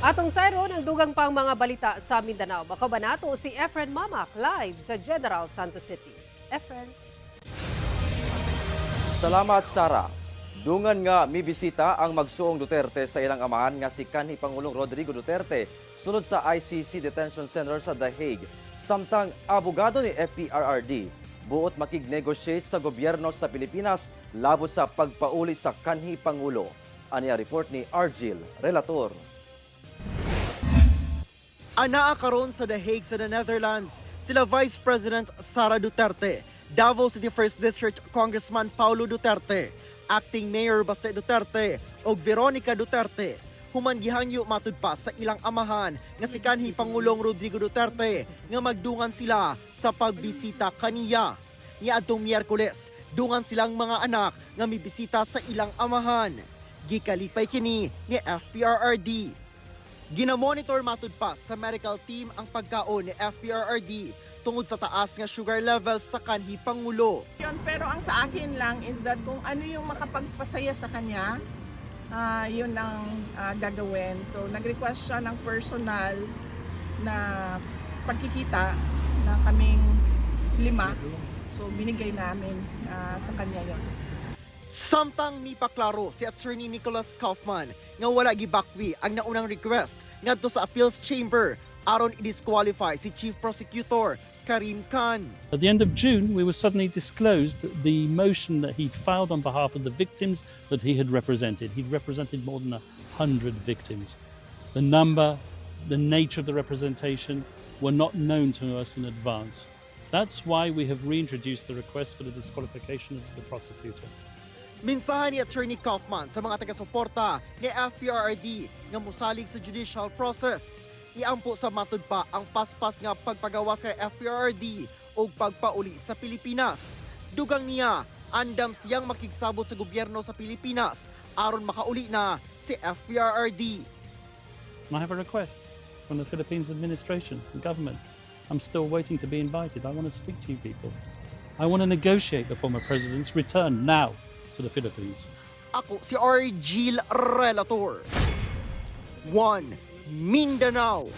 Atong sayro ng dugang pang mga balita sa Mindanao. Makabanato si Efren Mamak live sa General Santos City. Efren. Salamat, Sara. Dungan nga mibisita ang magsuong Duterte sa ilang amahan nga si kanhi Pangulong Rodrigo Duterte sunod sa ICC Detention Center sa The Hague. Samtang abogado ni FPRRD, buot makig-negotiate sa gobyerno sa Pilipinas labot sa pagpauli sa kanhi Pangulo. Aniya report ni Argil, relator. Anaa karon sa The Hague sa the Netherlands sila Vice President Sara Duterte, Davao City 1st District Congressman Paulo Duterte, Acting Mayor Baste Duterte ug Veronica Duterte. Human gihangyo matud pa sa ilang amahan nga si kanhi Pangulong Rodrigo Duterte nga magdungan sila sa pagbisita kaniya. Niadtong Miyerkules, dungan silang mga anak nga mibisita sa ilang amahan. Gikalipay kini ni FPRRD. Ginamonitor matud pa sa medical team ang pagkaon ni FPRRD tungod sa taas nga sugar levels sa kanhi Pangulo. Pero ang sa akin lang is that kung ano yung makapagpasaya sa kanya, yun ang gagawin. So nag-request siya ng personal na pagkikita na kaming 5. So binigay namin sa kanya yun. Samtang mipaklaro si Attorney Nicholas Kaufman nga wala gibakwi ang naunang request ngadto sa appeals chamber aron i-disqualify si Chief Prosecutor Karim Khan. At the end of June, we were suddenly disclosed the motion that he filed on behalf of the victims that he had represented. He'd represented more than 100 victims. The number, the nature of the representation were not known to us in advance. That's why we have reintroduced the request for the disqualification of the prosecutor. Minsahan ni Attorney Kaufman sa mga taga-suporta ni FPRRD nga musalig sa judicial process. Iampo sa matud pa ang paspas nga pagpagawa sa FPRRD o pagpauli sa Pilipinas. Dugang niya, andam siyang makigsabot sa gobyerno sa Pilipinas aron makauli na si FPRRD. And I have a request from the Philippines administration, the government. I'm still waiting to be invited. I want to speak to you people. I want to negotiate the former president's return now to the Philippines. Ako si Argil, relator. 1. Mindanao.